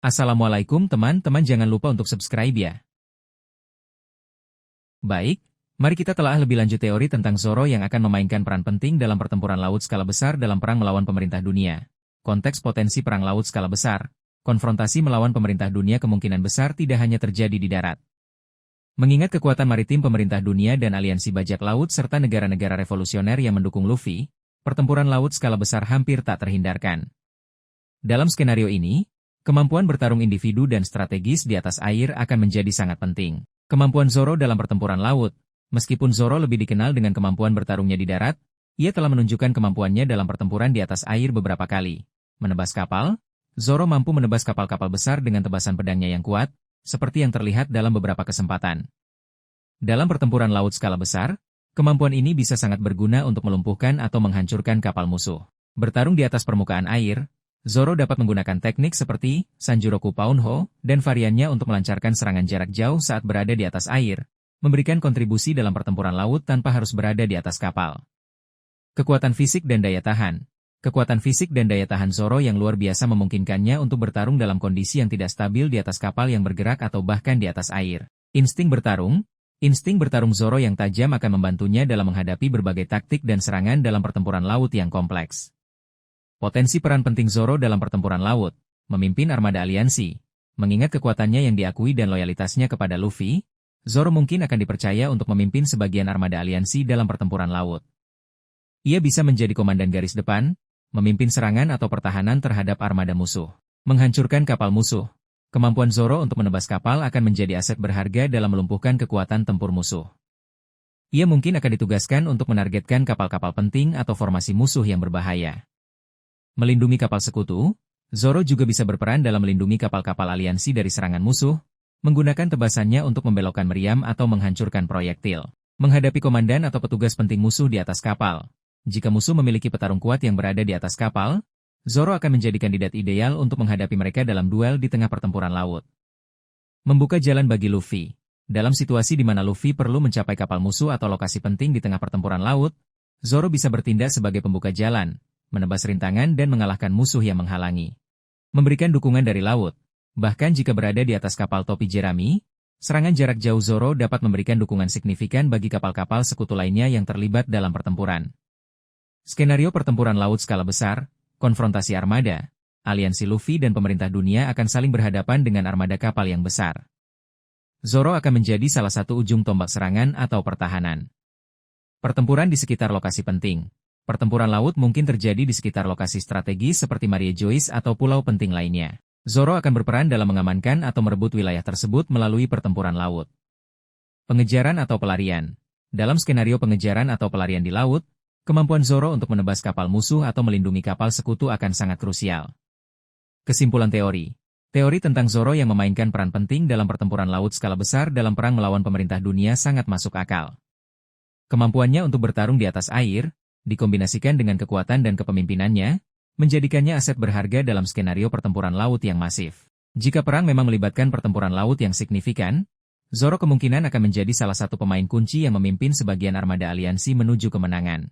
Assalamualaikum teman-teman, jangan lupa untuk subscribe ya. Baik, mari kita telah lebih lanjut teori tentang Zoro yang akan memainkan peran penting dalam pertempuran laut skala besar dalam perang melawan pemerintah dunia. Konteks potensi perang laut skala besar, konfrontasi melawan pemerintah dunia kemungkinan besar tidak hanya terjadi di darat. Mengingat kekuatan maritim pemerintah dunia dan aliansi bajak laut serta negara-negara revolusioner yang mendukung Luffy, pertempuran laut skala besar hampir tak terhindarkan. Dalam skenario ini, kemampuan bertarung individu dan strategis di atas air akan menjadi sangat penting. Kemampuan Zoro dalam pertempuran laut, meskipun Zoro lebih dikenal dengan kemampuan bertarungnya di darat, ia telah menunjukkan kemampuannya dalam pertempuran di atas air beberapa kali. Menebas kapal, Zoro mampu menebas kapal-kapal besar dengan tebasan pedangnya yang kuat, seperti yang terlihat dalam beberapa kesempatan. Dalam pertempuran laut skala besar, kemampuan ini bisa sangat berguna untuk melumpuhkan atau menghancurkan kapal musuh. Bertarung di atas permukaan air, Zoro dapat menggunakan teknik seperti Sanjuroku Paunho dan variannya untuk melancarkan serangan jarak jauh saat berada di atas air, memberikan kontribusi dalam pertempuran laut tanpa harus berada di atas kapal. Kekuatan fisik dan daya tahan. Kekuatan fisik dan daya tahan Zoro yang luar biasa memungkinkannya untuk bertarung dalam kondisi yang tidak stabil di atas kapal yang bergerak atau bahkan di atas air. Insting bertarung. Insting bertarung Zoro yang tajam akan membantunya dalam menghadapi berbagai taktik dan serangan dalam pertempuran laut yang kompleks. Potensi peran penting Zoro dalam pertempuran laut, memimpin armada aliansi. Mengingat kekuatannya yang diakui dan loyalitasnya kepada Luffy, Zoro mungkin akan dipercaya untuk memimpin sebagian armada aliansi dalam pertempuran laut. Ia bisa menjadi komandan garis depan, memimpin serangan atau pertahanan terhadap armada musuh. Menghancurkan kapal musuh. Kemampuan Zoro untuk menebas kapal akan menjadi aset berharga dalam melumpuhkan kekuatan tempur musuh. Ia mungkin akan ditugaskan untuk menargetkan kapal-kapal penting atau formasi musuh yang berbahaya. Melindungi kapal sekutu, Zoro juga bisa berperan dalam melindungi kapal-kapal aliansi dari serangan musuh, menggunakan tebasannya untuk membelokkan meriam atau menghancurkan proyektil. Menghadapi komandan atau petugas penting musuh di atas kapal. Jika musuh memiliki petarung kuat yang berada di atas kapal, Zoro akan menjadi kandidat ideal untuk menghadapi mereka dalam duel di tengah pertempuran laut. Membuka jalan bagi Luffy. Dalam situasi di mana Luffy perlu mencapai kapal musuh atau lokasi penting di tengah pertempuran laut, Zoro bisa bertindak sebagai pembuka jalan, menebas rintangan dan mengalahkan musuh yang menghalangi. Memberikan dukungan dari laut. Bahkan jika berada di atas kapal topi jerami, serangan jarak jauh Zoro dapat memberikan dukungan signifikan bagi kapal-kapal sekutu lainnya yang terlibat dalam pertempuran. Skenario pertempuran laut skala besar, konfrontasi armada, aliansi Luffy dan pemerintah dunia akan saling berhadapan dengan armada kapal yang besar. Zoro akan menjadi salah satu ujung tombak serangan atau pertahanan. Pertempuran di sekitar lokasi penting. Pertempuran laut mungkin terjadi di sekitar lokasi strategis seperti Maria Joyce atau pulau penting lainnya. Zoro akan berperan dalam mengamankan atau merebut wilayah tersebut melalui pertempuran laut. Pengejaran atau pelarian. Dalam skenario pengejaran atau pelarian di laut, kemampuan Zoro untuk menebas kapal musuh atau melindungi kapal sekutu akan sangat krusial. Kesimpulan teori. Teori tentang Zoro yang memainkan peran penting dalam pertempuran laut skala besar dalam perang melawan pemerintah dunia sangat masuk akal. Kemampuannya untuk bertarung di atas air, dikombinasikan dengan kekuatan dan kepemimpinannya, menjadikannya aset berharga dalam skenario pertempuran laut yang masif. Jika perang memang melibatkan pertempuran laut yang signifikan, Zoro kemungkinan akan menjadi salah satu pemain kunci yang memimpin sebagian armada aliansi menuju kemenangan.